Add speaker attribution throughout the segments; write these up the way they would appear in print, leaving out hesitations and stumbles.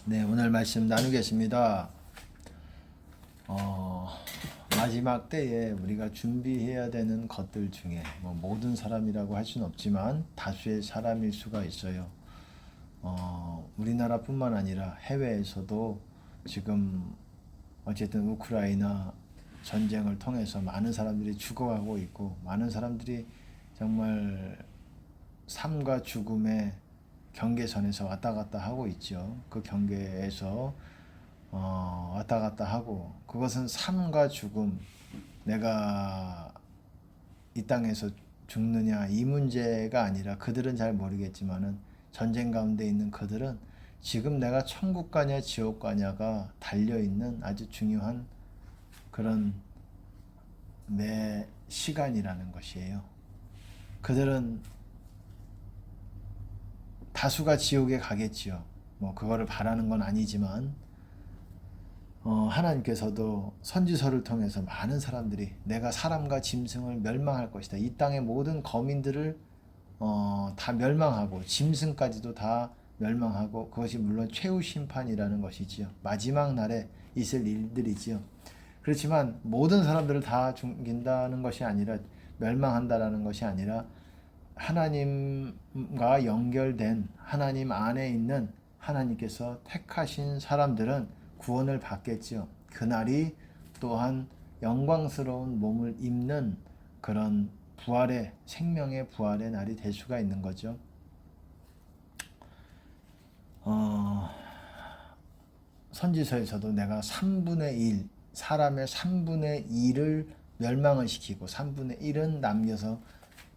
Speaker 1: 네, 오늘 말씀 나누겠습니다. 마지막 때에 우리가 준비해야 되는 것들 중에 모든 사람이라고 할 수는 없지만 다수의 사람일 수가 있어요. 우리나라뿐만 아니라 해외에서도 지금 어쨌든 우크라이나 전쟁을 통해서 많은 사람들이 죽어가고 있고 많은 사람들이 정말 삶과 죽음의 경계선에서 왔다 갔다 하고 있죠. 그 경계에서 왔다 갔다 하고 그것은 삶과 죽음, 내가 이 땅에서 죽느냐 이 문제가 아니라 그들은 잘 모르겠지만은 전쟁 가운데 있는 그들은 지금 내가 천국 가냐 지옥 가냐가 달려있는 아주 중요한 그런 매 시간이라는 것이에요. 그들은 다수가 지옥에 가겠지요. 그거를 바라는 건 아니지만 하나님께서도 선지서를 통해서 많은 사람들이 내가 사람과 짐승을 멸망할 것이다. 이 땅의 모든 거민들을 다 멸망하고 짐승까지도 다 멸망하고 그것이 물론 최후 심판이라는 것이지요. 마지막 날에 있을 일들이지요. 그렇지만 모든 사람들을 다 죽인다는 것이 아니라 멸망한다라는 것이 아니라 하나님과 연결된 하나님 안에 있는 하나님께서 택하신 사람들은 구원을 받겠지요. 그날이 또한 영광스러운 몸을 입는 그런 부활의 생명의 부활의 날이 될 수가 있는 거죠. 선지서에서도 내가 3분의 1, 사람의 3분의 2를 멸망을 시키고 3분의 1은 남겨서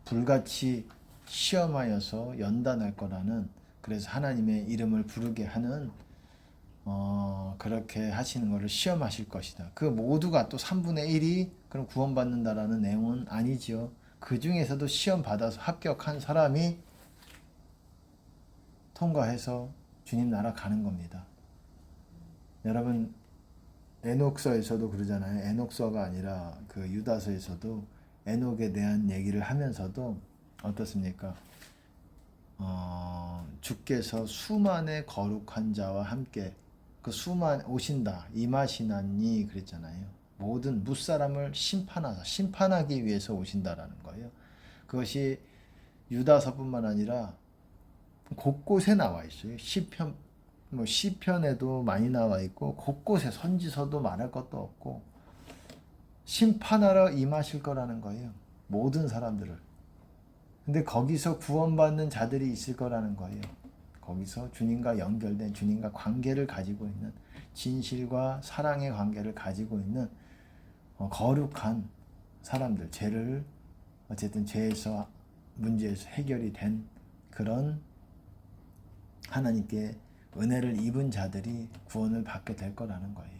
Speaker 1: 불같이 시험하여서 연단할 거라는, 그래서 하나님의 이름을 부르게 하는 그렇게 하시는 것을 시험하실 것이다. 그 모두가 또 3분의 1이 그럼 구원받는다라는 내용은 아니지요. 그 중에서도 시험 받아서 합격한 사람이 통과해서 주님 나라 가는 겁니다. 여러분 에녹서에서도 그러잖아요. 에녹서가 아니라 그 유다서에서도 에녹에 대한 얘기를 하면서도 어떻습니까? 주께서 수만의 거룩한 자와 함께 그 수만 오신다 임하시나니 그랬잖아요. 모든 무사람을 심판하기 위해서 오신다라는 거예요. 그것이 유다서뿐만 아니라 곳곳에 나와 있어요. 시편에도 많이 나와 있고 곳곳에 선지서도 말할 것도 없고 심판하러 임하실 거라는 거예요. 모든 사람들을. 근데 거기서 구원받는 자들이 있을 거라는 거예요. 거기서 주님과 연결된, 주님과 관계를 가지고 있는, 진실과 사랑의 관계를 가지고 있는 거룩한 사람들, 죄를 어쨌든 죄에서 문제에서 해결이 된 그런 하나님께 은혜를 입은 자들이 구원을 받게 될 거라는 거예요.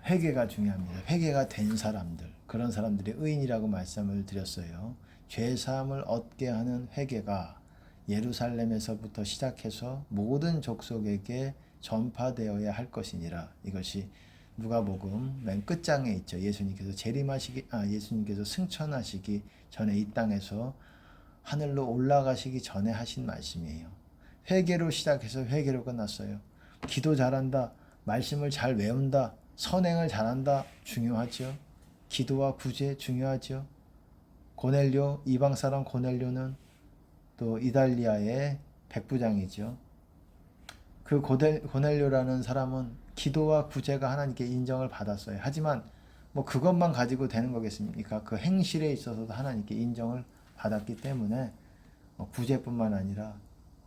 Speaker 1: 회개가 중요합니다. 회개가 된 사람들, 그런 사람들이 의인이라고 말씀을 드렸어요. 죄사함을 얻게 하는 회개가 예루살렘에서부터 시작해서 모든 족속에게 전파되어야 할 것이니라. 이것이 누가복음 맨 끝장에 있죠. 예수님께서 승천하시기 전에 이 땅에서 하늘로 올라가시기 전에 하신 말씀이에요. 회개로 시작해서 회개로 끝났어요. 기도 잘한다, 말씀을 잘 외운다, 선행을 잘한다, 중요하죠. 기도와 구제 중요하죠. 고넬료, 이방 사람 고넬료는 또 이달리아의 백부장이죠. 그 고넬료라는 사람은 기도와 구제가 하나님께 인정을 받았어요. 하지만 그것만 가지고 되는 거겠습니까? 그 행실에 있어서도 하나님께 인정을 받았기 때문에 구제뿐만 아니라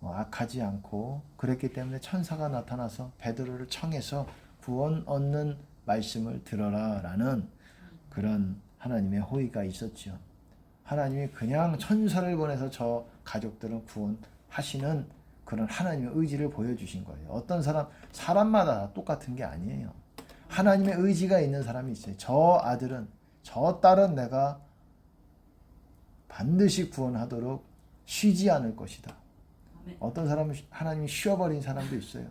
Speaker 1: 악하지 않고, 그랬기 때문에 천사가 나타나서 베드로를 청해서 구원 얻는 말씀을 들어라 라는 그런 하나님의 호의가 있었죠. 하나님이 그냥 천사를 보내서 저 가족들은 구원하시는 그런 하나님의 의지를 보여주신 거예요. 어떤 사람마다 똑같은 게 아니에요. 하나님의 의지가 있는 사람이 있어요. 저 아들은, 저 딸은 내가 반드시 구원하도록 쉬지 않을 것이다. 어떤 사람은 하나님이 쉬어버린 사람도 있어요.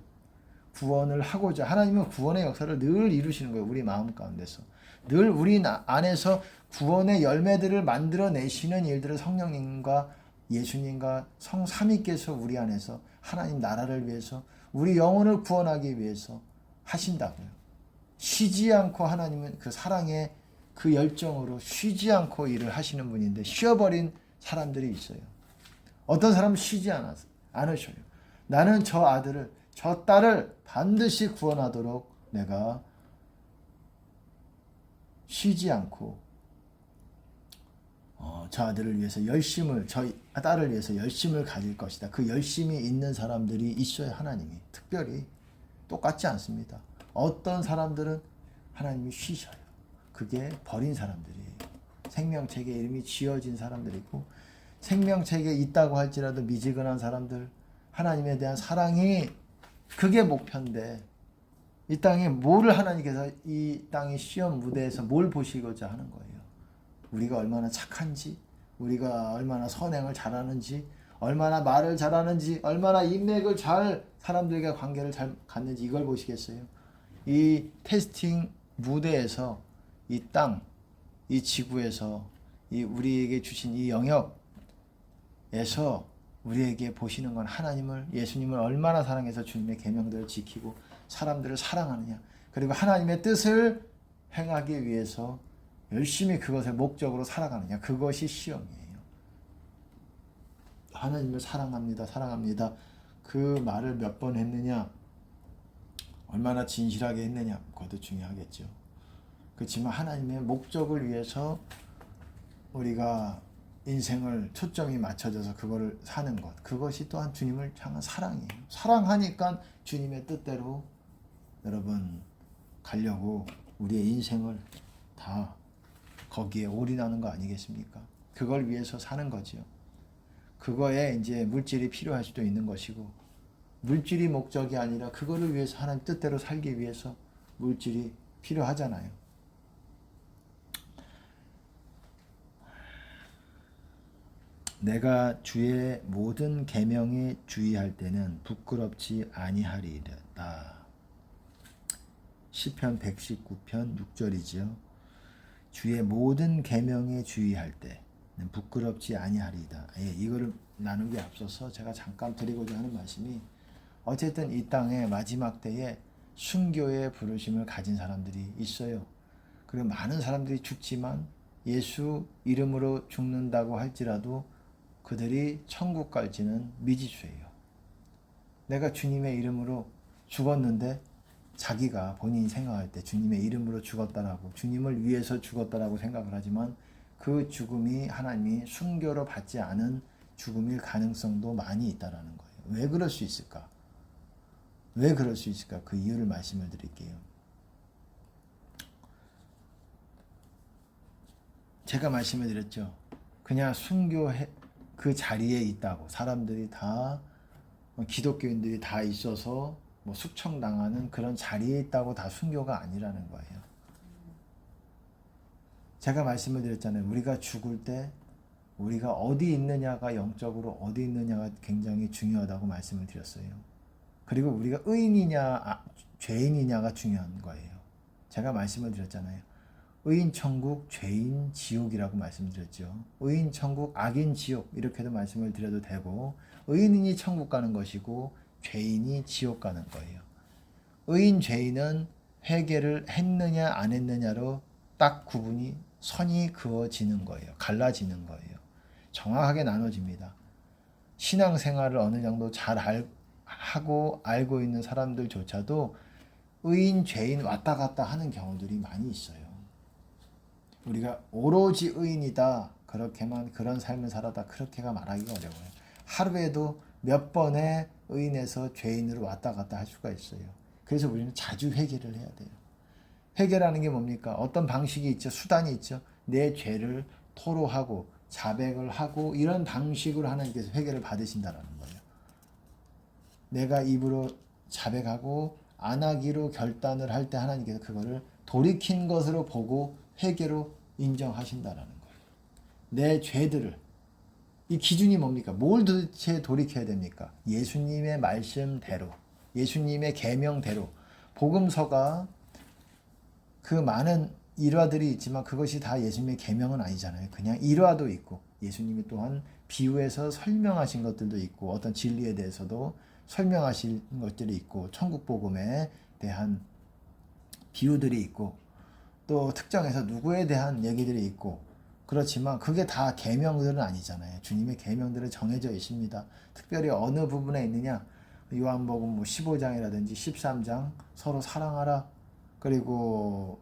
Speaker 1: 구원을 하고자, 하나님은 구원의 역사를 늘 이루시는 거예요. 우리 마음 가운데서 늘 우리 안에서 구원의 열매들을 만들어내시는 일들을 성령님과 예수님과 성삼위께서 우리 안에서 하나님 나라를 위해서 우리 영혼을 구원하기 위해서 하신다고요. 쉬지 않고 하나님은 그 사랑의 그 열정으로 쉬지 않고 일을 하시는 분인데 쉬어버린 사람들이 있어요. 어떤 사람은 쉬지 않으셔요. 나는 저 아들을 저 딸을 반드시 구원하도록 내가 쉬지 않고 저 아들을 위해서 저 딸을 위해서 열심을 가질 것이다. 그 열심이 있는 사람들이 있어요. 하나님이 특별히 똑같지 않습니다. 어떤 사람들은 하나님이 쉬셔요. 그게 버린 사람들이에요. 생명책에 이름이 지어진 사람들이고 생명책에 있다고 할지라도 미지근한 사람들, 하나님에 대한 사랑이 그게 목표인데 이 땅에 뭐를 하나님께서 이 땅의 시험 무대에서 뭘 보시고자 하는 거예요. 우리가 얼마나 착한지, 우리가 얼마나 선행을 잘하는지, 얼마나 말을 잘하는지, 얼마나 인맥을 잘 사람들과 관계를 잘 갖는지 이걸 보시겠어요? 이 테스팅 무대에서 이 땅, 이 지구에서 이 우리에게 주신 이 영역에서 우리에게 보시는 건 하나님을, 예수님을 얼마나 사랑해서 주님의 계명들을 지키고 사람들을 사랑하느냐, 그리고 하나님의 뜻을 행하기 위해서 열심히 그것을 목적으로 살아가느냐, 그것이 시험이에요. 하나님을 사랑합니다, 사랑합니다. 그 말을 몇 번 했느냐, 얼마나 진실하게 했느냐, 그것도 중요하겠죠. 그렇지만 하나님의 목적을 위해서 우리가 인생을 초점이 맞춰져서 그거를 사는 것, 그것이 또한 주님을 향한 사랑이에요. 사랑하니까 주님의 뜻대로 여러분 가려고 우리의 인생을 다 거기에 올인하는 거 아니겠습니까? 그걸 위해서 사는 거지요. 그거에 이제 물질이 필요할 수도 있는 것이고, 물질이 목적이 아니라 그거를 위해서 하나님 뜻대로 살기 위해서 물질이 필요하잖아요. 내가 주의 모든 계명에 주의할 때는 부끄럽지 아니하리로다. 시편 119편 6절이지요. 주의 모든 계명에 주의할 때는 부끄럽지 아니하리이다. 이거를 나누기 앞서서 제가 잠깐 드리고자 하는 말씀이, 어쨌든 이 땅의 마지막 때에 순교의 부르심을 가진 사람들이 있어요. 그리고 많은 사람들이 죽지만 예수 이름으로 죽는다고 할지라도 그들이 천국 갈지는 미지수예요. 내가 주님의 이름으로 죽었는데 자기가 본인이 생각할 때 주님의 이름으로 죽었다라고, 주님을 위해서 죽었다라고 생각을 하지만 그 죽음이 하나님이 순교로 받지 않은 죽음일 가능성도 많이 있다라는 거예요. 왜 그럴 수 있을까? 왜 그럴 수 있을까? 그 이유를 말씀을 드릴게요. 제가 말씀을 드렸죠. 그냥 순교 그 자리에 있다고 사람들이 다, 기독교인들이 다 있어서 숙청당하는 그런 자리에 있다고 다 순교가 아니라는 거예요. 제가 말씀을 드렸잖아요. 우리가 죽을 때 우리가 어디 있느냐가, 영적으로 어디 있느냐가 굉장히 중요하다고 말씀을 드렸어요. 그리고 우리가 의인이냐 죄인이냐가 중요한 거예요. 제가 말씀을 드렸잖아요. 의인 천국, 죄인 지옥이라고 말씀드렸죠. 의인 천국, 악인 지옥 이렇게도 말씀을 드려도 되고, 의인이 천국 가는 것이고 죄인이 지옥 가는 거예요. 의인 죄인은 회개를 했느냐 안 했느냐로 딱 구분이, 선이 그어지는 거예요. 갈라지는 거예요. 정확하게 나눠집니다. 신앙생활을 어느 정도 잘 알고 있는 사람들조차도 의인 죄인 왔다 갔다 하는 경우들이 많이 있어요. 우리가 오로지 의인이다, 그렇게만 그런 삶을 살아다, 그렇게가 말하기가 어려워요. 하루에도 몇 번의 의인에서 죄인으로 왔다 갔다 할 수가 있어요. 그래서 우리는 자주 회개를 해야 돼요. 회개라는 게 뭡니까? 어떤 방식이 있죠. 수단이 있죠. 내 죄를 토로하고 자백을 하고 이런 방식으로 하나님께서 회개를 받으신다는 거예요. 내가 입으로 자백하고 안 하기로 결단을 할 때 하나님께서 그거를 돌이킨 것으로 보고 회개로 인정하신다라는 거예요. 내 죄들을, 이 기준이 뭡니까? 뭘 도대체 돌이켜야 됩니까? 예수님의 말씀대로, 예수님의 계명대로. 복음서가 그 많은 일화들이 있지만 그것이 다 예수님의 계명은 아니잖아요. 그냥 일화도 있고, 예수님이 또한 비유해서 설명하신 것들도 있고 어떤 진리에 대해서도 설명하신 것들이 있고 천국 복음에 대한 비유들이 있고 또 특정해서 누구에 대한 얘기들이 있고 그렇지만 그게 다 계명들은 아니잖아요. 주님의 계명들은 정해져 있습니다. 특별히 어느 부분에 있느냐 요한복음 뭐 15장이라든지 13장 서로 사랑하라 그리고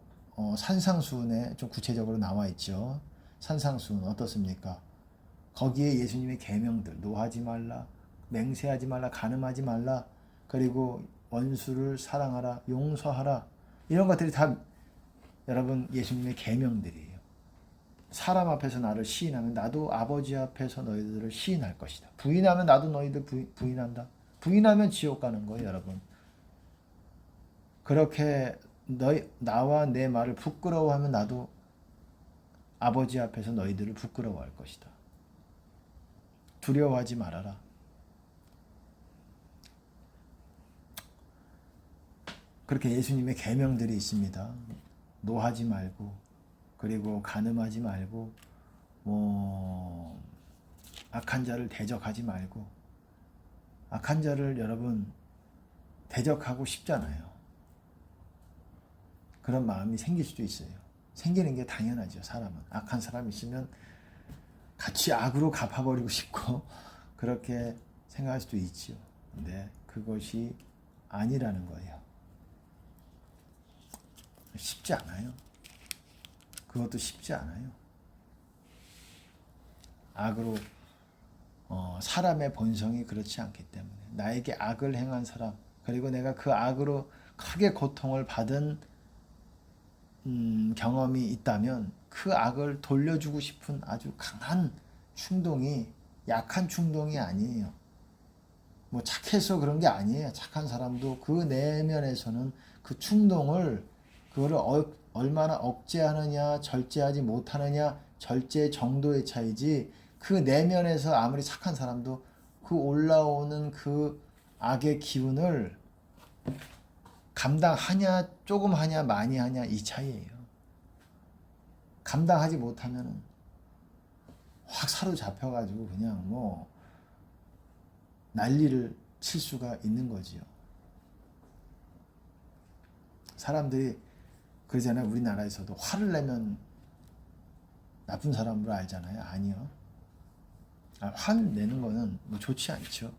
Speaker 1: 산상수훈에 좀 구체적으로 나와 있죠. 산상수훈 어떻습니까? 거기에 예수님의 계명들 노하지 말라 맹세하지 말라 간음하지 말라 그리고 원수를 사랑하라 용서하라 이런 것들이 다 여러분 예수님의 계명들이에요. 사람 앞에서 나를 시인하면 나도 아버지 앞에서 너희들을 시인할 것이다. 부인하면 나도 너희들 부인한다. 부인하면 지옥 가는 거예요, 여러분. 그렇게 나와 내 말을 부끄러워하면 나도 아버지 앞에서 너희들을 부끄러워할 것이다. 두려워하지 말아라. 그렇게 예수님의 계명들이 있습니다. 노하지 말고 그리고 간음하지 말고 악한 자를 대적하지 말고 악한 자를 여러분 대적하고 싶잖아요. 그런 마음이 생길 수도 있어요. 생기는 게 당연하죠. 사람은 악한 사람이 있으면 같이 악으로 갚아버리고 싶고 그렇게 생각할 수도 있지요. 근데 그것이 아니라는 거예요. 쉽지 않아요. 그것도 쉽지 않아요. 악으로 사람의 본성이 그렇지 않기 때문에 나에게 악을 행한 사람 그리고 내가 그 악으로 크게 고통을 받은 경험이 있다면 그 악을 돌려주고 싶은 아주 강한 충동이 약한 충동이 아니에요. 뭐 착해서 그런 게 아니에요. 착한 사람도 그 내면에서는 그 충동을 그거를 얼마나 억제하느냐 절제하지 못하느냐 절제 정도의 차이지 그 내면에서 아무리 착한 사람도 그 올라오는 그 악의 기운을 감당하냐 조금 하냐 많이 하냐 이 차이예요. 감당하지 못하면 확 사로잡혀가지고 그냥 뭐 난리를 칠 수가 있는 거지요. 사람들이 그러잖아요. 우리나라에서도 화를 내면 나쁜 사람으로 알잖아요. 아니요. 화를 내는 거는 뭐 좋지 않죠.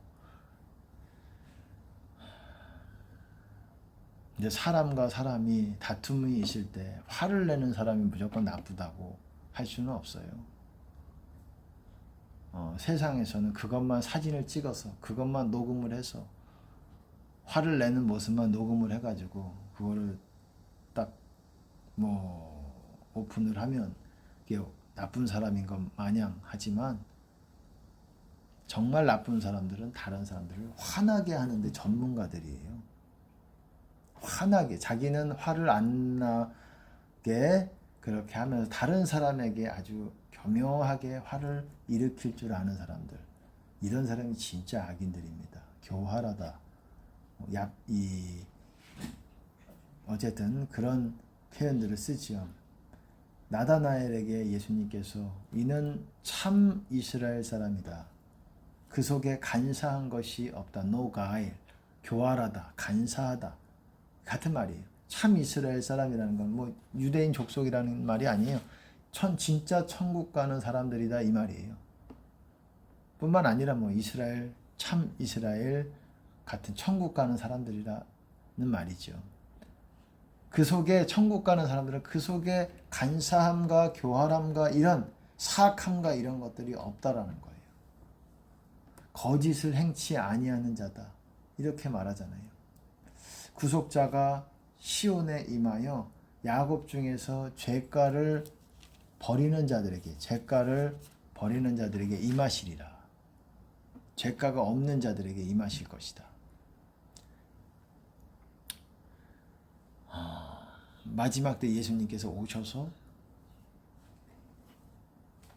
Speaker 1: 이제 사람과 사람이 다툼이 있을 때 화를 내는 사람이 무조건 나쁘다고 할 수는 없어요. 세상에서는 그것만 사진을 찍어서 그것만 녹음을 해서 화를 내는 모습만 녹음을 해가지고 그거를 딱 뭐 오픈을 하면 이게 나쁜 사람인 것 마냥 하지만 정말 나쁜 사람들은 다른 사람들을 화나게 하는데 전문가들이에요. 화나게 자기는 화를 안 나게 그렇게 하면서 다른 사람에게 아주 교묘하게 화를 일으킬 줄 아는 사람들 이런 사람이 진짜 악인들입니다. 교활하다. 어쨌든 그런 표현들을 쓰지요. 나다나엘에게 예수님께서 이는 참 이스라엘 사람이다. 그 속에 간사한 것이 없다. No guile. 교활하다. 간사하다. 같은 말이에요. 참 이스라엘 사람이라는 건 뭐 유대인 족속이라는 말이 아니에요. 진짜 천국 가는 사람들이다 이 말이에요. 뿐만 아니라 뭐 이스라엘 참 이스라엘 같은 천국 가는 사람들이라는 말이죠. 그 속에 천국 가는 사람들은 그 속에 간사함과 교활함과 이런 사악함과 이런 것들이 없다라는 거예요. 거짓을 행치 아니하는 자다. 이렇게 말하잖아요. 구속자가 시온에 임하여 야곱 중에서 죄가를 버리는 자들에게 임하시리라. 죄가가 없는 자들에게 임하실 것이다. 마지막 때 예수님께서 오셔서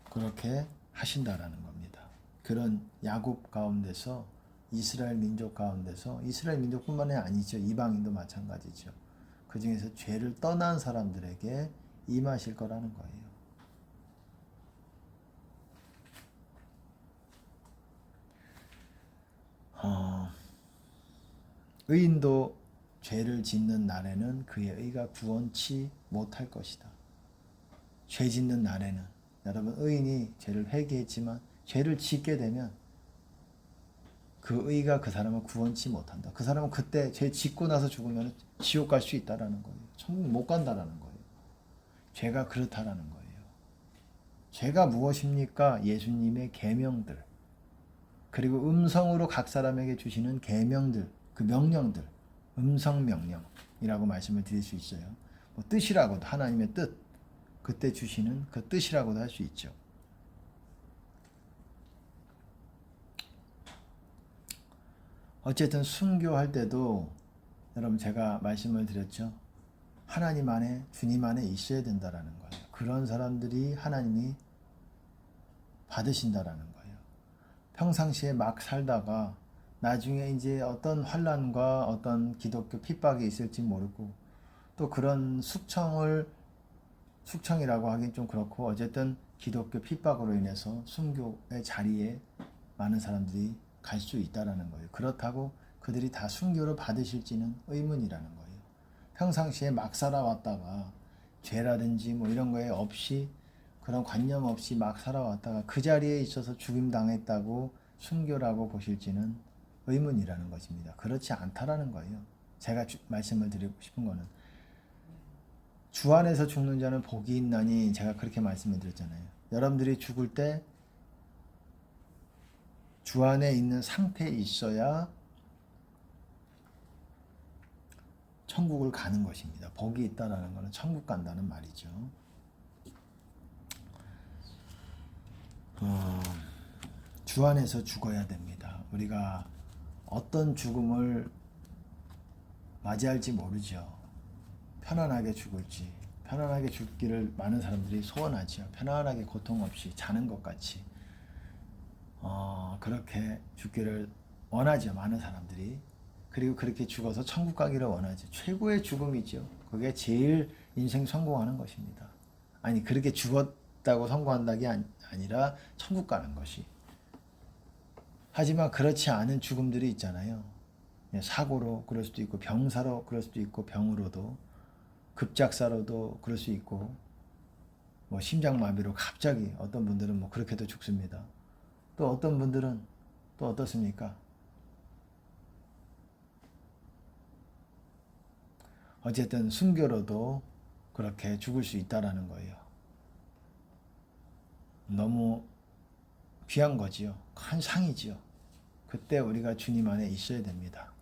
Speaker 1: 그렇게 하신다라는 겁니다. 그런 야곱 가운데서 이스라엘 민족 가운데서 이스라엘 민족뿐만이 아니죠. 이방인도 마찬가지죠. 그 중에서 죄를 떠난 사람들에게 임하실 거라는 거예요. 의인도 죄를 짓는 날에는 그의 의가 구원치 못할 것이다. 죄 짓는 날에는 여러분 의인이 죄를 회개했지만 죄를 짓게 되면 그 의가 그 사람을 구원치 못한다. 그 사람은 그때 죄 짓고 나서 죽으면 지옥 갈 수 있다라는 거예요. 천국 못 간다라는 거예요. 죄가 그렇다라는 거예요. 죄가 무엇입니까? 예수님의 계명들, 그리고 음성으로 각 사람에게 주시는 계명들, 그 명령들, 음성 명령이라고 말씀을 드릴 수 있어요. 뭐 뜻이라고도, 하나님의 뜻, 그때 주시는 그 뜻이라고도 할 수 있죠. 어쨌든 순교할 때도 여러분 제가 말씀을 드렸죠. 하나님 안에, 주님 안에 있어야 된다라는 거예요. 그런 사람들이 하나님이 받으신다라는 거예요. 평상시에 막 살다가 나중에 이제 어떤 환난과 어떤 기독교 핍박이 있을지 모르고 또 그런 숙청이라고 하긴 좀 그렇고 어쨌든 기독교 핍박으로 인해서 순교의 자리에 많은 사람들이 갈 수 있다라는 거예요. 그렇다고 그들이 다 순교를 받으실지는 의문이라는 거예요. 평상시에 막 살아왔다가 죄라든지 뭐 이런 거에 없이 그런 관념 없이 막 살아왔다가 그 자리에 있어서 죽임 당했다고 순교라고 보실지는 의문이라는 것입니다. 그렇지 않다라는 거예요. 제가 말씀을 드리고 싶은 거는 주 안에서 죽는 자는 복이 있나니 제가 그렇게 말씀을 드렸잖아요. 여러분들이 죽을 때 주 안에 있는 상태에 있어야 천국을 가는 것입니다. 복이 있다라는 것은 천국 간다는 말이죠. 주 안에서 죽어야 됩니다. 우리가 어떤 죽음을 맞이할지 모르죠. 편안하게 죽을지, 편안하게 죽기를 많은 사람들이 소원하죠. 편안하게 고통 없이 자는 것 같이 그렇게 죽기를 원하죠. 많은 사람들이. 그리고 그렇게 죽어서 천국 가기를 원하죠. 최고의 죽음이죠. 그게 제일 인생 성공하는 것입니다. 아니 그렇게 죽었다고 성공한다는 게 아니라 천국 가는 것이. 하지만 그렇지 않은 죽음들이 있잖아요. 사고로 그럴 수도 있고 병사로 그럴 수도 있고 병으로도 급작사로도 그럴 수 있고 뭐 심장마비로 갑자기 어떤 분들은 뭐 그렇게도 죽습니다. 또 어떤 분들은 또 어떻습니까? 어쨌든 순교로도 그렇게 죽을 수 있다라는 거예요. 너무 귀한 거지요. 큰 상이지요. 그때 우리가 주님 안에 있어야 됩니다.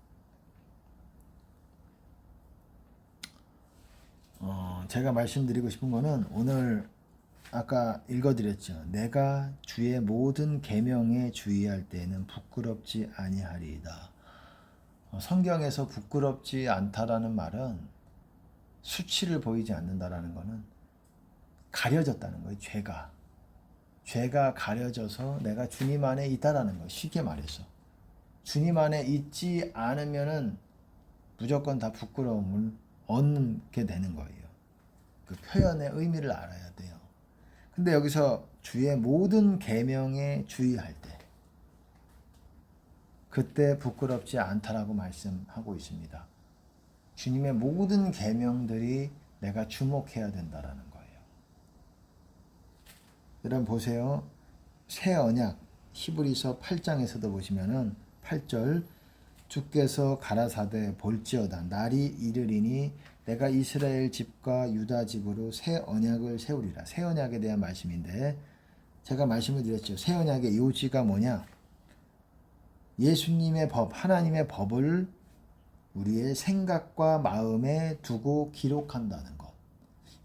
Speaker 1: 제가 말씀드리고 싶은 거는 오늘 아까 읽어드렸죠. 내가 주의 모든 계명에 주의할 때에는 부끄럽지 아니하리이다. 성경에서 부끄럽지 않다라는 말은 수치를 보이지 않는다라는 것은 가려졌다는 거예요. 죄가 가려져서 내가 주님 안에 있다라는 거예요. 쉽게 말해서 주님 안에 있지 않으면은 무조건 다 부끄러움을 얻게 되는 거예요. 그 표현의 의미를 알아야 돼요. 근데 여기서 주의 모든 계명에 주의할 때 그때 부끄럽지 않다라고 말씀하고 있습니다. 주님의 모든 계명들이 내가 주목해야 된다라는 거예요. 여러분 보세요. 새 언약 히브리서 8장에서도 보시면은 8절 주께서 가라사대 볼지어다 날이 이르리니 내가 이스라엘 집과 유다 집으로 새 언약을 세우리라. 새 언약에 대한 말씀인데 제가 말씀을 드렸죠. 새 언약의 요지가 뭐냐? 예수님의 법, 하나님의 법을 우리의 생각과 마음에 두고 기록한다는 것.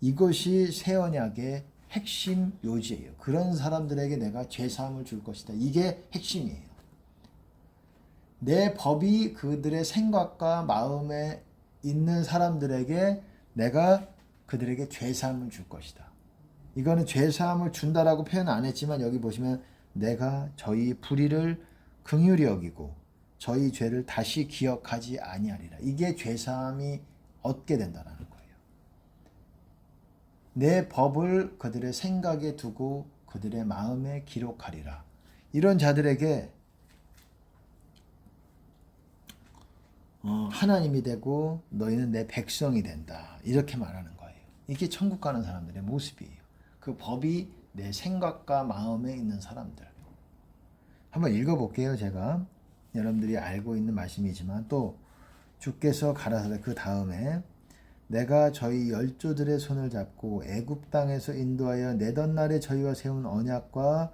Speaker 1: 이것이 새 언약의 핵심 요지예요. 그런 사람들에게 내가 죄사함을 줄 것이다. 이게 핵심이에요. 내 법이 그들의 생각과 마음에 있는 사람들에게 내가 그들에게 죄사함을 줄 것이다. 이거는 죄사함을 준다라고 표현 안 했지만 여기 보시면 내가 저희 불의를 긍휼히 여기고 저희 죄를 다시 기억하지 아니하리라. 이게 죄사함이 얻게 된다는 거예요. 내 법을 그들의 생각에 두고 그들의 마음에 기록하리라. 이런 자들에게 하나님이 되고 너희는 내 백성이 된다. 이렇게 말하는 거예요. 이게 천국 가는 사람들의 모습이에요. 그 법이 내 생각과 마음에 있는 사람들. 한번 읽어볼게요. 제가 여러분들이 알고 있는 말씀이지만 또 주께서 가라사대 그 다음에 내가 저희 열조들의 손을 잡고 애굽 땅에서 인도하여 내던 날에 저희와 세운 언약과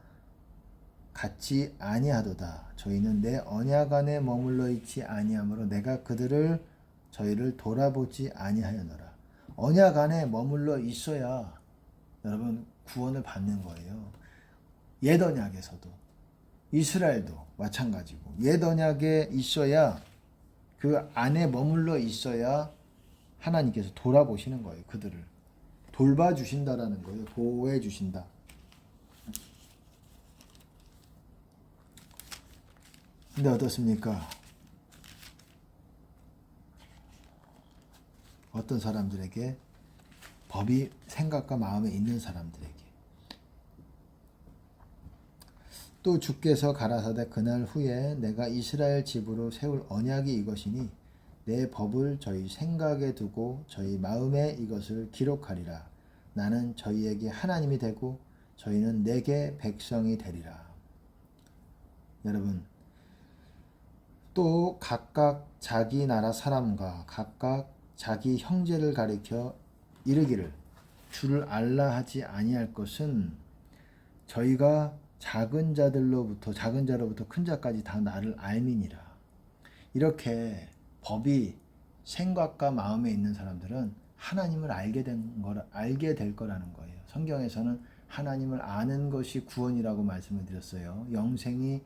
Speaker 1: 같지 아니하도다. 저희는 내 언약 안에 머물러 있지 아니하므로 내가 저희를 돌아보지 아니하였노라. 언약 안에 머물러 있어야 여러분 구원을 받는 거예요. 옛 언약에서도 이스라엘도 마찬가지고 옛 언약에 있어야 그 안에 머물러 있어야 하나님께서 돌아보시는 거예요. 그들을 돌봐주신다라는 거예요. 보호해 주신다. 근데 어떻습니까? 어떤 사람들에게 법이 생각과 마음에 있는 사람들에게 또 주께서 가라사대 그날 후에 내가 이스라엘 집으로 세울 언약이 이것이니 내 법을 저희 생각에 두고 저희 마음에 이것을 기록하리라. 나는 저희에게 하나님이 되고 저희는 내게 백성이 되리라. 여러분 또 각각 자기 나라 사람과 각각 자기 형제를 가리켜 이르기를 주를 알라 하지 아니할 것은 저희가 작은 자로부터 큰 자까지 다 나를 알미니라. 이렇게 법이 생각과 마음에 있는 사람들은 하나님을 알게 될 거라는 거예요. 성경에서는 하나님을 아는 것이 구원이라고 말씀을 드렸어요. 영생이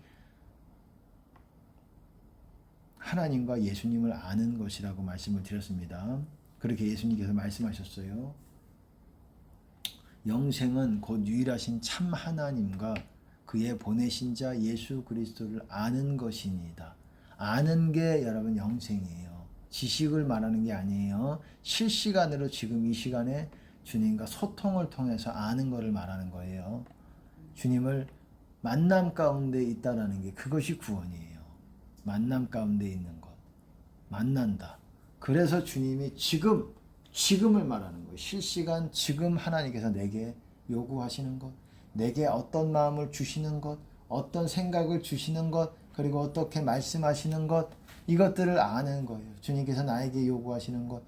Speaker 1: 하나님과 예수님을 아는 것이라고 말씀을 드렸습니다. 그렇게 예수님께서 말씀하셨어요. 영생은 곧 유일하신 참 하나님과 그의 보내신 자 예수 그리스도를 아는 것이니이다. 아는 게 여러분 영생이에요. 지식을 말하는 게 아니에요. 실시간으로 지금 이 시간에 주님과 소통을 통해서 아는 것을 말하는 거예요. 주님을 만남 가운데 있다라는 게 그것이 구원이에요. 만남 가운데 있는 것. 만난다. 그래서 주님이 지금을 말하는 거예요. 실시간 지금 하나님께서 내게 요구하시는 것, 내게 어떤 마음을 주시는 것, 어떤 생각을 주시는 것, 그리고 어떻게 말씀하시는 것, 이것들을 아는 거예요. 주님께서 나에게 요구하시는 것,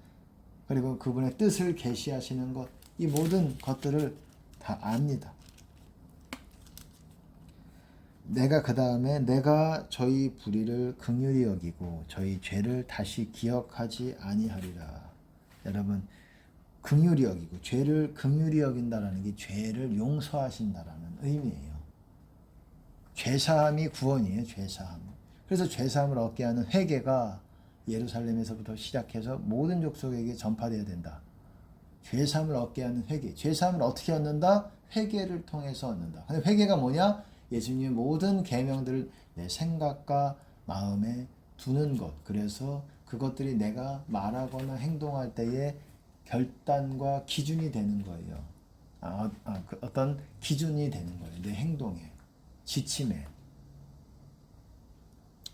Speaker 1: 그리고 그분의 뜻을 계시하시는 것, 이 모든 것들을 다 압니다. 내가 그 다음에 내가 저희 불의를 긍휼히 여기고 저희 죄를 다시 기억하지 아니하리라. 여러분 긍휼히 여기고 죄를 긍휼히 여긴다라는 게 죄를 용서하신다라는 의미예요. 죄사함이 구원이에요. 죄사함. 그래서 죄사함을 얻게 하는 회개가 예루살렘에서부터 시작해서 모든 족속에게 전파되어야 된다. 죄사함을 얻게 하는 회개. 죄사함을 어떻게 얻는다? 회개를 통해서 얻는다. 근데 회개가 뭐냐? 예수님의 모든 계명들을 내 생각과 마음에 두는 것. 그래서 그것들이 내가 말하거나 행동할 때에 결단과 기준이 되는 거예요. 어떤 기준이 되는 거예요. 내 행동에, 지침에.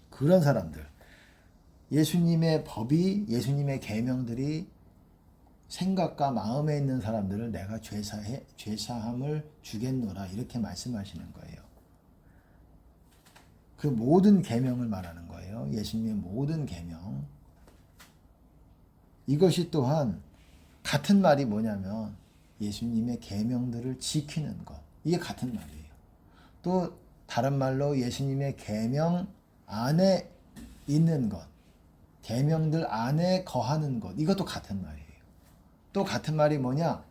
Speaker 1: 그런 사람들. 예수님의 법이, 예수님의 계명들이 생각과 마음에 있는 사람들을 내가 죄사함을 주겠노라 이렇게 말씀하시는 거예요. 그 모든 계명을 말하는 거예요. 예수님의 모든 계명. 이것이 또한 같은 말이 뭐냐면 예수님의 계명들을 지키는 것. 이게 같은 말이에요. 또 다른 말로 예수님의 계명 안에 있는 것. 계명들 안에 거하는 것. 이것도 같은 말이에요. 또 같은 말이 뭐냐?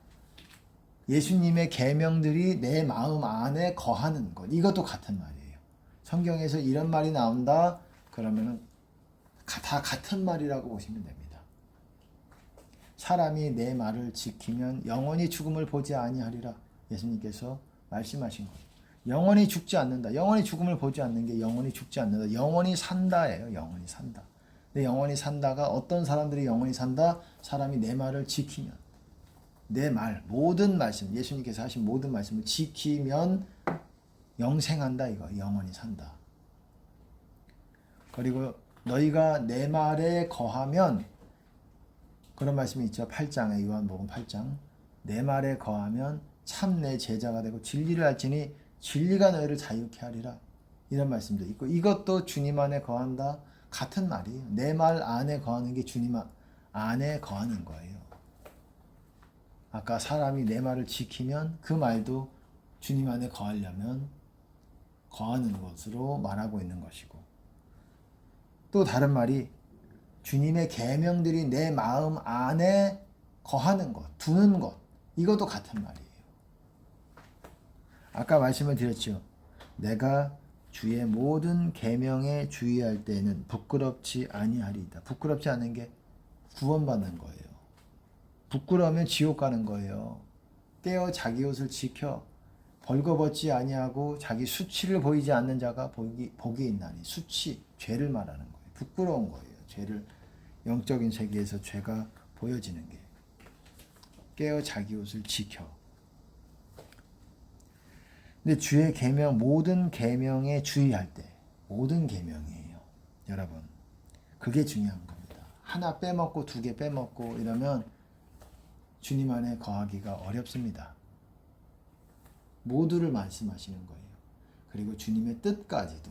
Speaker 1: 예수님의 계명들이 내 마음 안에 거하는 것. 이것도 같은 말이에요. 성경에서 이런 말이 나온다. 그러면은 다 같은 말이라고 보시면 됩니다. 사람이 내 말을 지키면 영원히 죽음을 보지 아니하리라. 예수님께서 말씀하신 거예요. 영원히 죽지 않는다. 영원히 죽음을 보지 않는 게 영원히 죽지 않는다. 영원히 산다예요. 영원히 산다. 근데 영원히 산다가 어떤 사람들이 영원히 산다? 사람이 내 말을 지키면. 내 말, 모든 말씀, 예수님께서 하신 모든 말씀을 지키면 영생한다 이거. 영원히 산다. 그리고 너희가 내 말에 거하면, 그런 말씀이 있죠. 8장에, 요한복음 8장. 내 말에 거하면 참 내 제자가 되고 진리를 알지니 진리가 너희를 자유케 하리라. 이런 말씀도 있고, 이것도 주님 안에 거한다. 같은 말이에요. 내 말 안에 거하는 게 주님 안에 거하는 거예요. 아까 사람이 내 말을 지키면 그 말도 주님 안에 거하려면 거하는 것으로 말하고 있는 것이고, 또 다른 말이 주님의 계명들이 내 마음 안에 거하는 것, 두는 것, 이것도 같은 말이에요. 아까 말씀을 드렸죠. 내가 주의 모든 계명에 주의할 때는 부끄럽지 아니하리이다. 부끄럽지 않은 게 구원받는 거예요. 부끄러우면 지옥 가는 거예요. 깨어 자기 옷을 지켜 벌거벗지 아니하고 자기 수치를 보이지 않는 자가 복이 있나니. 수치, 죄를 말하는 거예요. 부끄러운 거예요. 죄를, 영적인 세계에서 죄가 보여지는 게. 깨어 자기 옷을 지켜. 근데 주의 계명, 모든 계명에 주의할 때, 모든 계명이에요. 여러분, 그게 중요한 겁니다. 하나 빼먹고 두 개 빼먹고 이러면 주님 안에 거하기가 어렵습니다. 모두를 말씀하시는 거예요. 그리고 주님의 뜻까지도,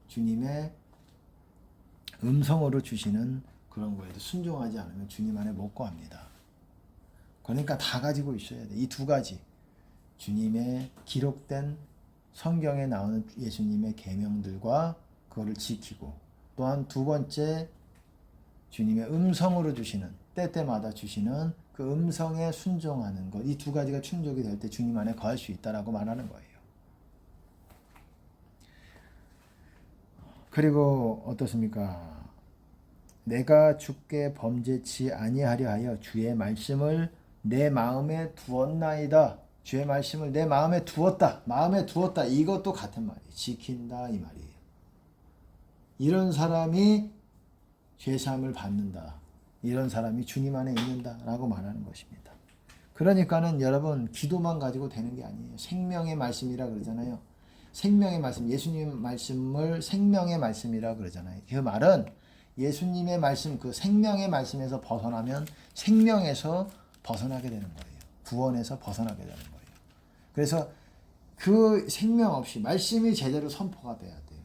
Speaker 1: 주님의 음성으로 주시는 그런 거에도 순종하지 않으면 주님 안에 못 거합니다. 그러니까 다 가지고 있어야 돼. 이 두 가지. 주님의 기록된 성경에 나오는 예수님의 계명들과 그거를 지키고, 또한 두 번째 주님의 음성으로 주시는, 때때마다 주시는 그 음성에 순종하는 것, 이 두 가지가 충족이 될 때 주님 안에 거할 수 있다라고 말하는 거예요. 그리고 어떻습니까? 내가 주께 범죄치 아니하려 하여 주의 말씀을 내 마음에 두었나이다. 주의 말씀을 내 마음에 두었다. 마음에 두었다. 이것도 같은 말이에요. 지킨다 이 말이에요. 이런 사람이 죄사함을 받는다. 이런 사람이 주님 안에 있는다 라고 말하는 것입니다. 그러니까는 여러분, 기도만 가지고 되는 게 아니에요. 생명의 말씀이라 그러잖아요. 생명의 말씀, 예수님의 말씀을 생명의 말씀이라 그러잖아요. 그 말은 예수님의 말씀, 그 생명의 말씀에서 벗어나면 생명에서 벗어나게 되는 거예요. 구원에서 벗어나게 되는 거예요. 그래서 그 생명 없이 말씀이 제대로 선포가 돼야 돼요.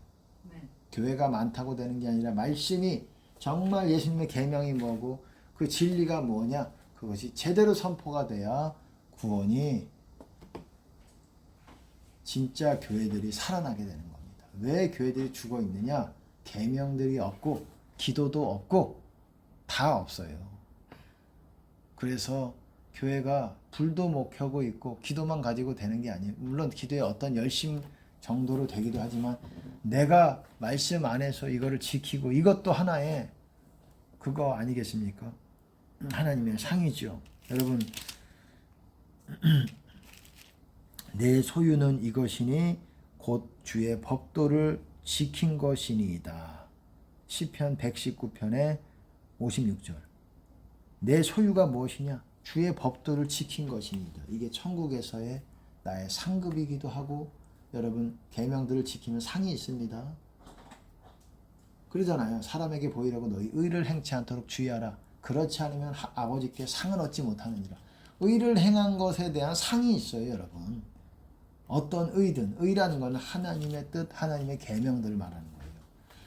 Speaker 1: 네. 교회가 많다고 되는 게 아니라 말씀이 정말 예수님의 계명이 뭐고 그 진리가 뭐냐, 그것이 제대로 선포가 돼야 구원이, 진짜 교회들이 살아나게 되는 겁니다. 왜 교회들이 죽어 있느냐? 계명들이 없고 기도도 없고 다 없어요. 그래서 교회가 불도 못 켜고 있고 기도만 가지고 되는 게 아니에요. 물론 기도에 어떤 열심 정도로 되기도 하지만 내가 말씀 안에서 이거를 지키고, 이것도 하나의 그거 아니겠습니까? 하나님의 상이죠. 여러분, 내 소유는 이것이니 곧 주의 법도를 지킨 것이니이다. 시편 119편의 56절. 내 소유가 무엇이냐? 주의 법도를 지킨 것이니이다. 이게 천국에서의 나의 상급이기도 하고, 여러분, 계명들을 지키면 상이 있습니다. 그러잖아요. 사람에게 보이려고 너희 의를 행치 않도록 주의하라. 그렇지 않으면 아버지께 상을 얻지 못하느니라. 의를 행한 것에 대한 상이 있어요, 여러분. 어떤 의든, 의라는 건 하나님의 뜻, 하나님의 계명들을 말하는 거예요.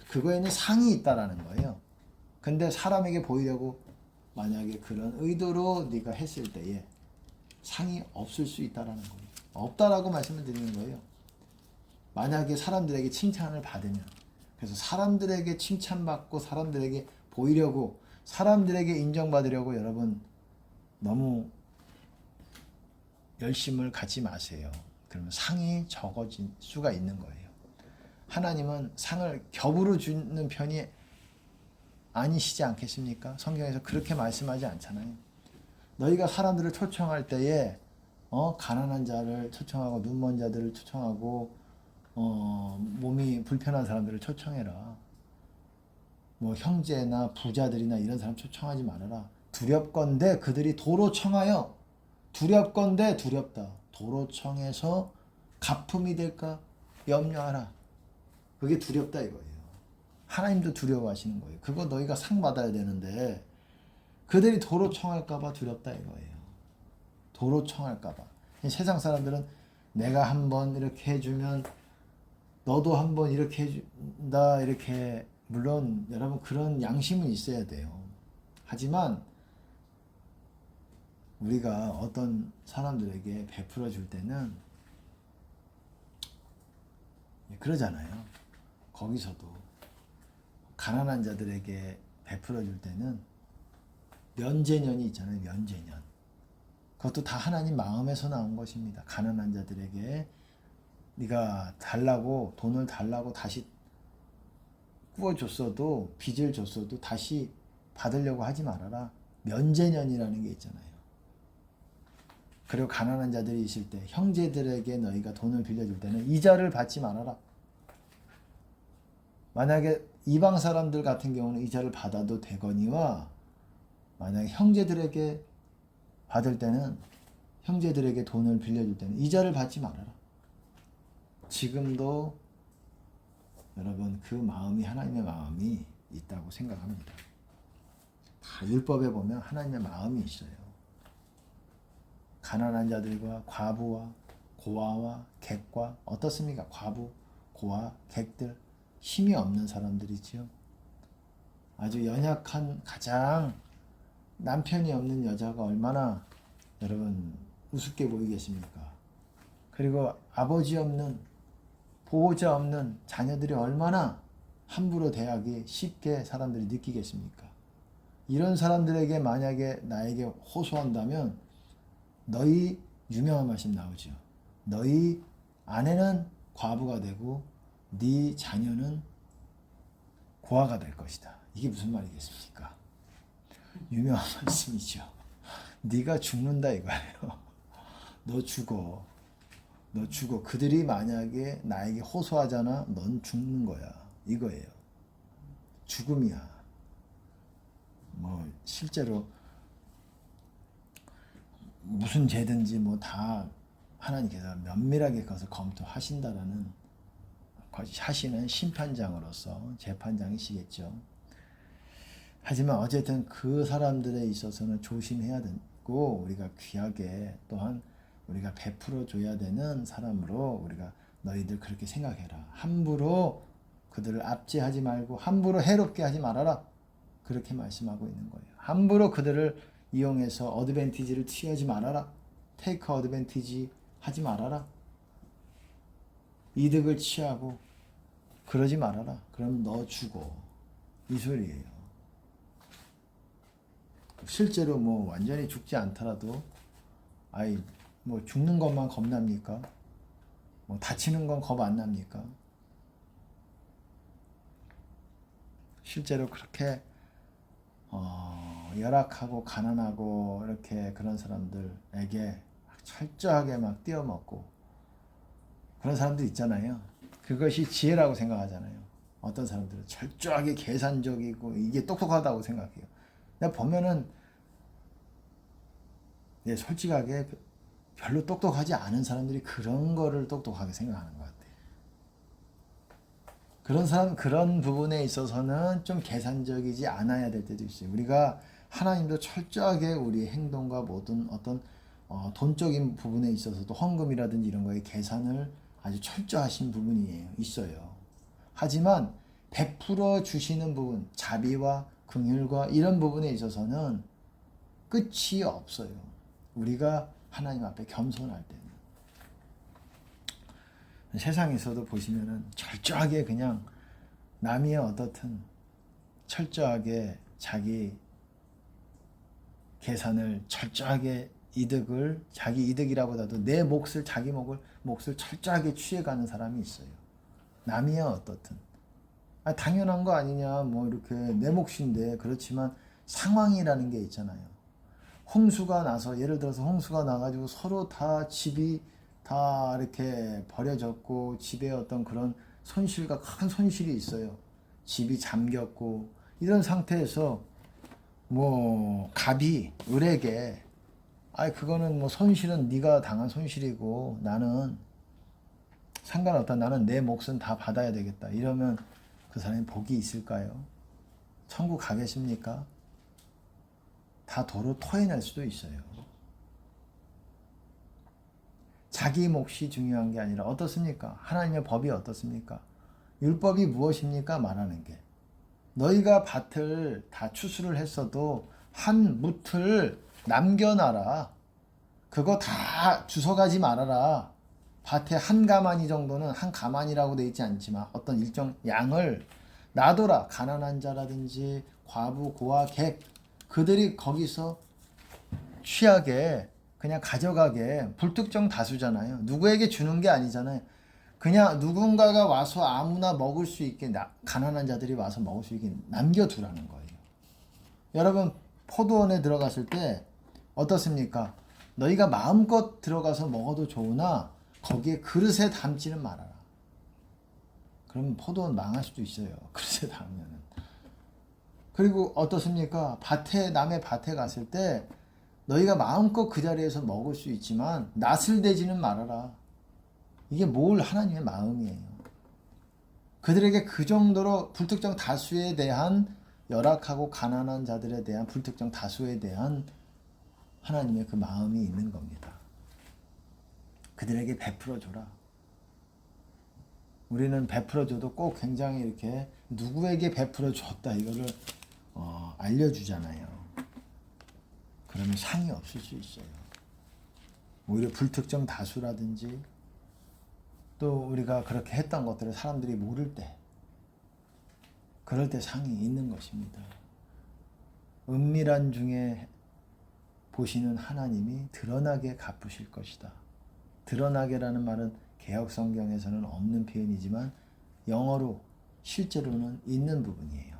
Speaker 1: 그거에는 상이 있다라는 거예요. 근데 사람에게 보이려고 만약에 그런 의도로 네가 했을 때에 상이 없을 수 있다라는 거예요. 없다라고 말씀을 드리는 거예요. 만약에 사람들에게 칭찬을 받으면, 그래서 사람들에게 칭찬받고 사람들에게 보이려고, 사람들에게 인정받으려고 여러분 너무 열심을 갖지 마세요. 그러면 상이 적어질 수가 있는 거예요. 하나님은 상을 겹으로 주는 편이 아니시지 않겠습니까? 성경에서 그렇게 말씀하지 않잖아요. 너희가 사람들을 초청할 때에 가난한 자를 초청하고 눈먼 자들을 초청하고 몸이 불편한 사람들을 초청해라. 뭐 형제나 부자들이나 이런 사람 초청하지 말아라. 두렵건대 그들이 도로 청하여, 두렵건대 두렵다. 도로 청해서 가품이 될까 염려하라. 그게 두렵다 이거예요. 하나님도 두려워하시는 거예요. 그거 너희가 상 받아야 되는데 그들이 도로 청할까 봐 두렵다 이거예요. 도로 청할까 봐. 세상 사람들은 내가 한번 이렇게 해주면 너도 한번 이렇게 해준다 이렇게, 물론 여러분 그런 양심은 있어야 돼요. 하지만 우리가 어떤 사람들에게 베풀어 줄 때는 그러잖아요. 거기서도 가난한 자들에게 베풀어 줄 때는 면제년이 있잖아요. 면제년. 그것도 다 하나님 마음에서 나온 것입니다. 가난한 자들에게 네가 달라고, 돈을 달라고 다시 구워줬어도, 빚을 줬어도 다시 받으려고 하지 말아라. 면제년이라는 게 있잖아요. 그리고 가난한 자들이 있을 때 형제들에게 너희가 돈을 빌려줄 때는 이자를 받지 말아라. 만약에 이방 사람들 같은 경우는 이자를 받아도 되거니와, 만약에 형제들에게 받을 때는, 형제들에게 돈을 빌려줄 때는 이자를 받지 말아라. 지금도 여러분 그 마음이 하나님의 마음이 있다고 생각합니다. 다 율법에 보면 하나님의 마음이 있어요. 가난한 자들과 과부와 고아와 객과, 어떻습니까? 과부, 고아, 객들, 힘이 없는 사람들이지요. 아주 연약한, 가장 남편이 없는 여자가 얼마나 여러분 우습게 보이겠습니까? 그리고 아버지 없는, 보호자 없는 자녀들이 얼마나 함부로 대하기 쉽게 사람들이 느끼겠습니까? 이런 사람들에게 만약에 나에게 호소한다면, 너희, 유명한 말씀 나오죠. 너희 아내는 과부가 되고 네 자녀는 고아가 될 것이다. 이게 무슨 말이겠습니까? 유명한 말씀이죠. 네가 죽는다 이거예요. 너 죽어. 너 죽어. 그들이 만약에 나에게 호소하잖아. 넌 죽는 거야. 이거예요. 죽음이야. 뭐 실제로 무슨 죄든지 뭐 다 하나님께서 면밀하게 그것을 검토하신다라는, 하시는 심판장으로서 재판장이시겠죠. 하지만 어쨌든 그 사람들에 있어서는 조심해야 되고, 우리가 귀하게 또한 우리가 베풀어 줘야 되는 사람으로 우리가, 너희들 그렇게 생각해라. 함부로 그들을 압제하지 말고 함부로 해롭게 하지 말아라. 그렇게 말씀하고 있는 거예요. 함부로 그들을 이용해서 어드밴티지를 취하지 말아라. 테이크 어드밴티지 하지 말아라. 이득을 취하고 그러지 말아라. 그럼 너 죽어. 이 소리예요. 실제로 뭐 완전히 죽지 않더라도, 아이 뭐 죽는 것만 겁납니까? 뭐 다치는 건 겁 안 납니까? 실제로 그렇게 열악하고 가난하고 이렇게 그런 사람들에게 철저하게 막 띄어먹고 그런 사람들 있잖아요. 그것이 지혜라고 생각하잖아요. 어떤 사람들은 철저하게 계산적이고 이게 똑똑하다고 생각해요. 내가 보면은 솔직하게 별로 똑똑하지 않은 사람들이 그런 거를 똑똑하게 생각하는 것 같아요. 그런 부분에 있어서는 좀 계산적이지 않아야 될 때도 있어요. 우리가 하나님도 철저하게 우리 행동과 모든 어떤 돈적인 부분에 있어서도 헌금이라든지 이런 거에 계산을 아주 철저하신 부분이 있어요. 하지만 베풀어 주시는 부분, 자비와 긍휼과 이런 부분에 있어서는 끝이 없어요. 우리가 하나님 앞에 겸손할 때는. 세상에서도 보시면은 철저하게 그냥 남이 어떻든 철저하게 자기 계산을 철저하게, 이득을, 자기 이득이라보다도 내 몫을, 자기 몫을 철저하게 취해가는 사람이 있어요. 남이야 어떻든. 당연한 거 아니냐, 뭐 이렇게 내 몫인데. 그렇지만 상황이라는 게 있잖아요. 홍수가 나서, 예를 들어서 홍수가 나가지고 서로 다 집이 다 이렇게 버려졌고, 집에 어떤 그런 손실과 큰 손실이 있어요. 집이 잠겼고, 이런 상태에서 뭐 갑이 을에게, 그거는 뭐 손실은 네가 당한 손실이고 나는 상관없다. 나는 내 몫은 다 받아야 되겠다. 이러면 그 사람이 복이 있을까요? 천국 가겠습니까? 다 도로 토해낼 수도 있어요. 자기 몫이 중요한 게 아니라 어떻습니까? 하나님의 법이 어떻습니까? 율법이 무엇입니까? 말하는 게. 너희가 밭을 다 추수를 했어도 한 뭇을 남겨놔라. 그거 다 주워가지 말아라. 밭에 한 가마니 정도는, 한 가마니라고 되어 있지 않지만 어떤 일정 양을 놔둬라. 가난한 자라든지 과부, 고아, 객, 그들이 거기서 취하게 그냥 가져가게. 불특정 다수잖아요. 누구에게 주는 게 아니잖아요. 그냥 누군가가 와서 아무나 먹을 수 있게, 가난한 자들이 와서 먹을 수 있게 남겨두라는 거예요. 여러분, 포도원에 들어갔을 때 어떻습니까? 너희가 마음껏 들어가서 먹어도 좋으나 거기에 그릇에 담지는 말아라. 그러면 포도원 망할 수도 있어요. 그릇에 담으면은. 그리고 어떻습니까? 남의 밭에 갔을 때 너희가 마음껏 그 자리에서 먹을 수 있지만 낯을 대지는 말아라. 이게 뭘 하나님의 마음이에요. 그들에게 그 정도로 불특정 다수에 대한, 열악하고 가난한 자들에 대한 불특정 다수에 대한 하나님의 그 마음이 있는 겁니다. 그들에게 베풀어줘라. 우리는 베풀어줘도 꼭 굉장히 이렇게 누구에게 베풀어줬다 이거를 알려주잖아요. 그러면 상이 없을 수 있어요. 오히려 불특정 다수라든지 또 우리가 그렇게 했던 것들을 사람들이 모를 때, 그럴 때 상이 있는 것입니다. 은밀한 중에 보시는 하나님이 드러나게 갚으실 것이다. 드러나게라는 말은 개역 성경에서는 없는 표현이지만 영어로 실제로는 있는 부분이에요.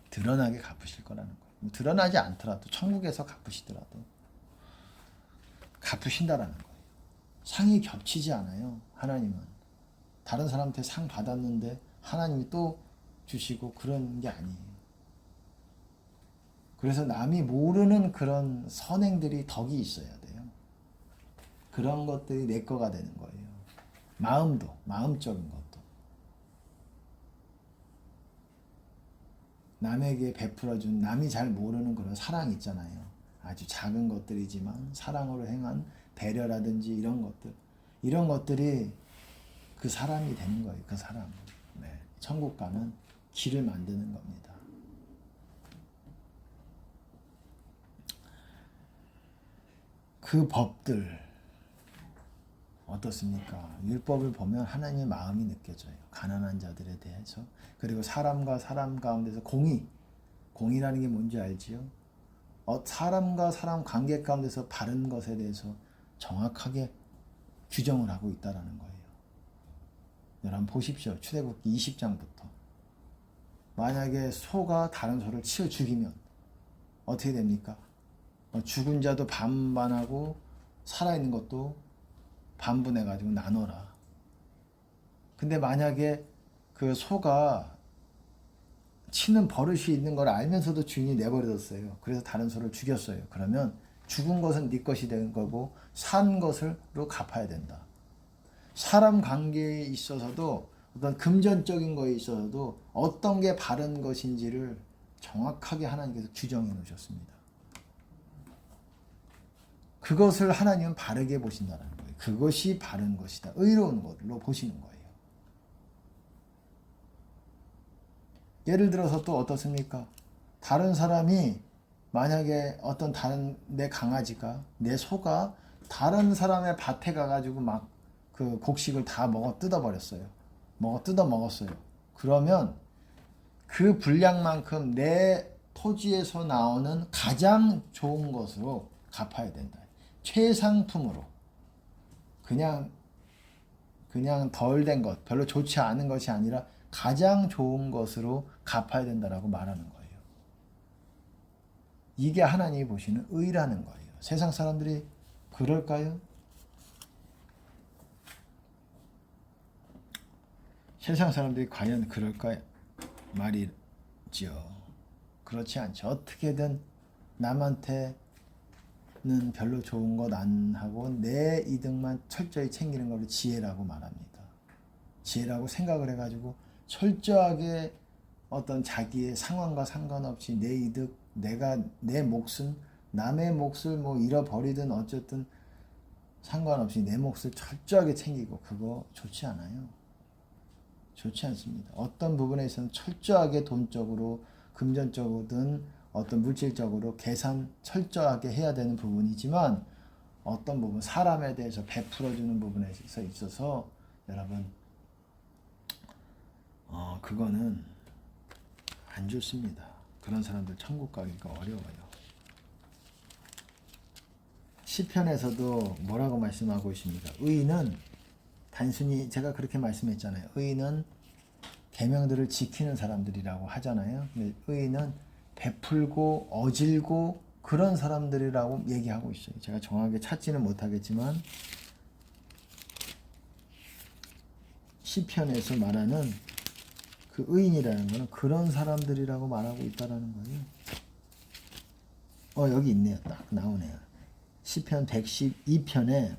Speaker 1: 드러나게 갚으실 거라는 거예요. 드러나지 않더라도 천국에서 갚으시더라도 갚으신다라는 거예요. 상이 겹치지 않아요. 하나님은 다른 사람한테 상 받았는데 하나님이 또 주시고 그런 게 아니에요. 그래서 남이 모르는 그런 선행들이 덕이 있어야 돼요. 그런 것들이 내 거가 되는 거예요. 마음도, 마음적인 것도. 남에게 베풀어준, 남이 잘 모르는 그런 사랑 있잖아요. 아주 작은 것들이지만 사랑으로 행한 배려라든지 이런 것들. 이런 것들이 그 사람이 되는 거예요. 그 사람. 네. 천국 가는 길을 만드는 겁니다. 그 법들 어떻습니까? 율법을 보면 하나님의 마음이 느껴져요. 가난한 자들에 대해서. 그리고 사람과 사람 가운데서 공의라는 게 뭔지 알지요? 사람과 사람 관계 가운데서 바른 것에 대해서 정확하게 규정을 하고 있다는 거예요. 여러분 보십시오. 출애굽기 20장부터. 만약에 소가 다른 소를 치어 죽이면 어떻게 됩니까? 죽은 자도 반반하고 살아있는 것도 반분해가지고 나눠라. 근데 만약에 그 소가 치는 버릇이 있는 걸 알면서도 주인이 내버려뒀어요. 그래서 다른 소를 죽였어요. 그러면 죽은 것은 네 것이 되는 거고 산 것으로 갚아야 된다. 사람 관계에 있어서도 어떤 금전적인 거에 있어서도 어떤 게 바른 것인지를 정확하게 하나님께서 규정해 놓으셨습니다. 그것을 하나님은 바르게 보신다는 거예요. 그것이 바른 것이다. 의로운 것으로 보시는 거예요. 예를 들어서 또 어떻습니까? 다른 사람이 만약에 어떤 다른 내 강아지가, 내 소가 다른 사람의 밭에 가가지고 막 그 곡식을 다 뜯어 먹었어요. 그러면 그 분량만큼 내 토지에서 나오는 가장 좋은 것으로 갚아야 된다. 최상품으로. 그냥 덜 된 것, 별로 좋지 않은 것이 아니라 가장 좋은 것으로 갚아야 된다라고 말하는 거예요. 이게 하나님이 보시는 의라는 거예요. 세상 사람들이 그럴까요? 세상 사람들이 과연 그럴까 말이죠. 그렇지 않죠. 어떻게든 남한테는 별로 좋은 것 안 하고 내 이득만 철저히 챙기는 걸 지혜라고 말합니다. 지혜라고 생각을 해가지고 철저하게 어떤 자기의 상황과 상관없이 내 이득, 내 몫은 남의 몫을 뭐 잃어버리든 어쨌든 상관없이 내 몫을 철저하게 챙기고, 그거 좋지 않아요. 좋지 않습니다. 어떤 부분에 있어서는 철저하게 돈적으로, 금전적으로든 어떤 물질적으로 계산 철저하게 해야 되는 부분이지만, 어떤 부분, 사람에 대해서 베풀어주는 부분에 있어서 여러분, 그거는 안 좋습니다. 그런 사람들 천국 가기가 어려워요. 시편에서도 뭐라고 말씀하고 있습니까? 의인은 단순히, 제가 그렇게 말씀했잖아요. 의인은 계명들을 지키는 사람들이라고 하잖아요. 근데 의인은 베풀고 어질고 그런 사람들이라고 얘기하고 있어요. 제가 정확하게 찾지는 못하겠지만 시편에서 말하는 그 의인이라는 것은 그런 사람들이라고 말하고 있다라는 거예요. 여기 있네요. 딱 나오네요. 시편 112편에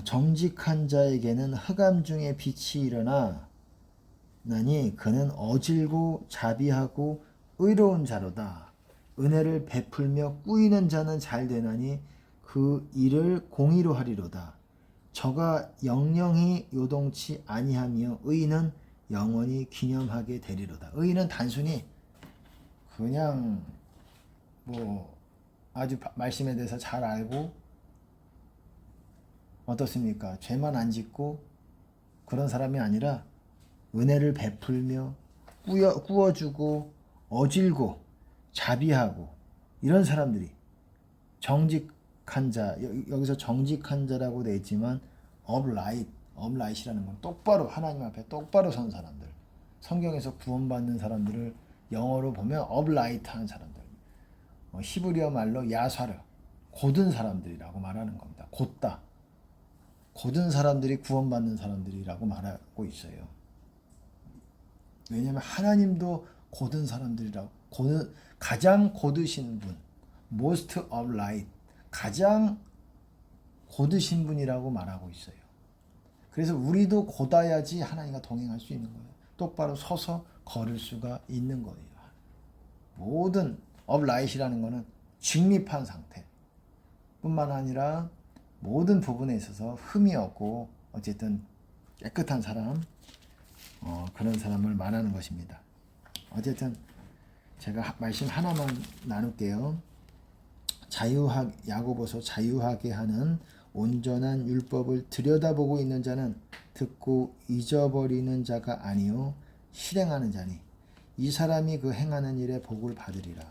Speaker 1: 정직한 자에게는 흑암 중에 빛이 일어나 나니 그는 어질고 자비하고 의로운 자로다. 은혜를 베풀며 꾸이는 자는 잘 되나니 그 일을 공의로 하리로다. 저가 영영히 요동치 아니하며 의인은 영원히 기념하게 되리로다. 의인은 단순히 그냥 뭐 아주 말씀에 대해서 잘 알고 어떻습니까? 죄만 안 짓고 그런 사람이 아니라 은혜를 베풀며 꾸어주고 어질고 자비하고 이런 사람들이 정직한 자, 여기서 정직한 자라고 되어 있지만 upright이라는 건 똑바로 하나님 앞에 똑바로 선 사람들, 성경에서 구원받는 사람들을 영어로 보면 upright한 사람들, 히브리어 말로 야사르, 곧은 사람들이라고 말하는 겁니다. 곧다, 곧은 사람들이 구원받는 사람들이라고 말하고 있어요. 왜냐하면 하나님도 곧은 사람들이라고, 가장 곧으신 분, most upright, 가장 곧으신 분이라고 말하고 있어요. 그래서 우리도 곧아야지 하나님과 동행할 수 있는 거예요. 똑바로 서서 걸을 수가 있는 거예요. 모든 upright이라는 것은 직립한 상태 뿐만 아니라 모든 부분에 있어서 흠이 없고 어쨌든 깨끗한 사람, 그런 사람을 말하는 것입니다. 어쨌든 제가 말씀 하나만 나눌게요. 야고보서 자유하게 하는 온전한 율법을 들여다보고 있는 자는 듣고 잊어버리는 자가 아니요 실행하는 자니 이 사람이 그 행하는 일에 복을 받으리라.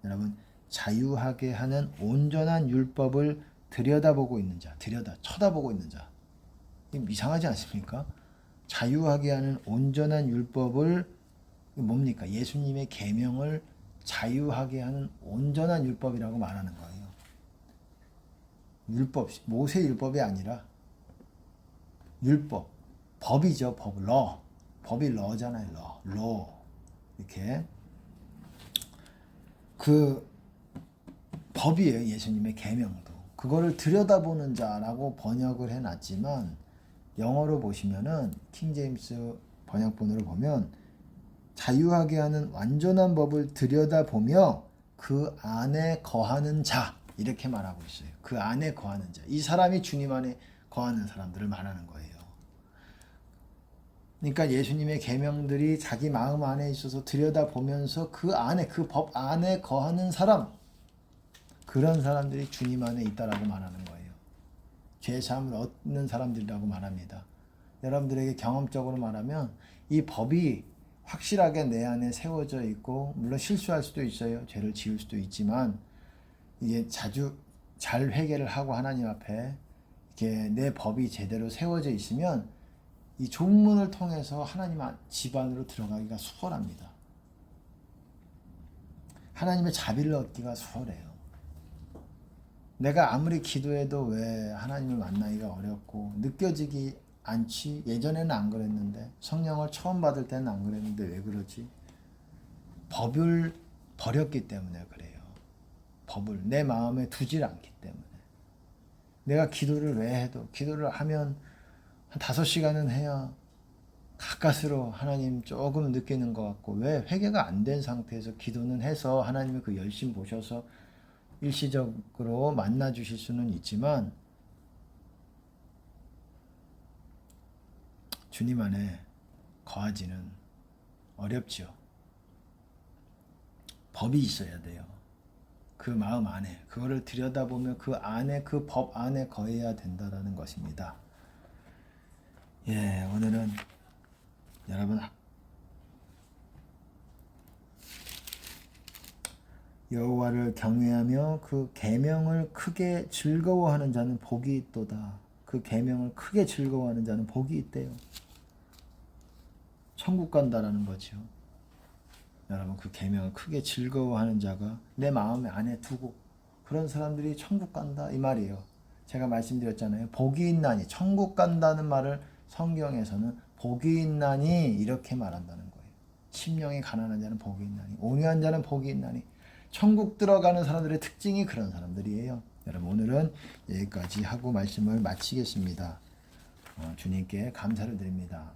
Speaker 1: 여러분, 자유하게 하는 온전한 율법을 들여다보고 있는 자, 쳐다보고 있는 자, 이상하지 않습니까? 자유하게 하는 온전한 율법을, 뭡니까? 예수님의 계명을 자유하게 하는 온전한 율법이라고 말하는 거예요. 율법, 모세 율법이 아니라 율법, 법이죠. 법이 러잖아요. 이렇게 그 법이에요. 예수님의 계명도. 그거를 들여다보는 자라고 번역을 해놨지만 영어로 보시면은 킹제임스 번역본으로 보면 자유하게 하는 완전한 법을 들여다보며 그 안에 거하는 자, 이렇게 말하고 있어요. 그 안에 거하는 자. 이 사람이 주님 안에 거하는 사람들을 말하는 거예요. 그러니까 예수님의 계명들이 자기 마음 안에 있어서 들여다보면서 그 안에, 그 법 안에 거하는 사람, 그런 사람들이 주님 안에 있다라고 말하는 거예요. 죄사함을 얻는 사람들이라고 말합니다. 여러분들에게 경험적으로 말하면 이 법이 확실하게 내 안에 세워져 있고, 물론 실수할 수도 있어요. 죄를 지을 수도 있지만 이게 자주 잘 회개를 하고 하나님 앞에 이렇게 내 법이 제대로 세워져 있으면 이 종문을 통해서 하나님 집 안으로 들어가기가 수월합니다. 하나님의 자비를 얻기가 수월해요. 내가 아무리 기도해도 왜 하나님을 만나기가 어렵고 느껴지기 않지? 예전에는 안 그랬는데, 성령을 처음 받을 때는 안 그랬는데 왜 그러지? 법을 버렸기 때문에 그래요. 법을 내 마음에 두질 않기 때문에. 내가 기도를 왜 해도, 기도를 하면 한 5시간은 해야 가까스로 하나님 조금 느끼는 것 같고, 왜 회개가 안 된 상태에서 기도는 해서 하나님이 그 열심 보셔서 일시적으로 만나 주실 수는 있지만 주님 안에 거하지는 어렵죠. 법이 있어야 돼요. 그 마음 안에 그거를 들여다보면 그 안에 그 법 안에 거해야 된다라는 것입니다. 예, 오늘은 여러분 여호와를 경외하며 그 계명을 크게 즐거워하는 자는 복이 있도다. 그 계명을 크게 즐거워하는 자는 복이 있대요. 천국 간다라는 거죠. 여러분 그 계명을 크게 즐거워하는 자가 내 마음 안에 두고 그런 사람들이 천국 간다 이 말이에요. 제가 말씀드렸잖아요. 복이 있나니 천국 간다는 말을 성경에서는 복이 있나니 이렇게 말한다는 거예요. 심령이 가난한 자는 복이 있나니 온유한 자는 복이 있나니 천국 들어가는 사람들의 특징이 그런 사람들이에요. 여러분 오늘은 여기까지 하고 말씀을 마치겠습니다. 주님께 감사를 드립니다.